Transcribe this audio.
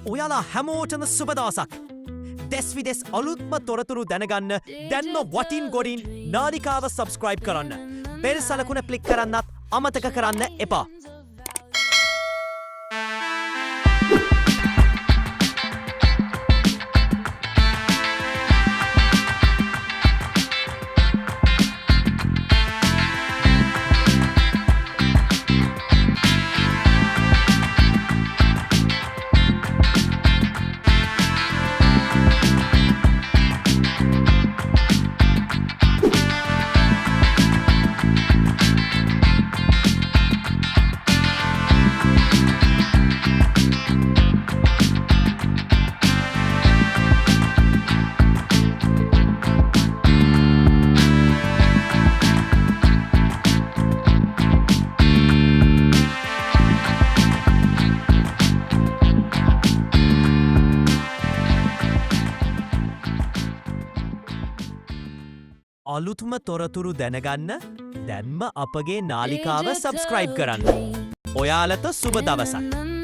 ඔයාලා හැමෝටම සුබ දවසක්. දෙස් විදෙස් අලුත්ම තොරතුරු දැනගන්න දැන්ම වටින් ගොඩින් නාලිකාව සබස්ක්‍රයිබ් කරන්න. බෙල් සලකුණ ක්ලික් කරන්නත් අමතක කරන්න එපා. අලුත්ම තොරතුරු දැනගන්න දැන්ම අපගේ නාලිකාව සබස්ක්‍රයිබ් කරන්න. ඔයාලට සුබ දවසක්.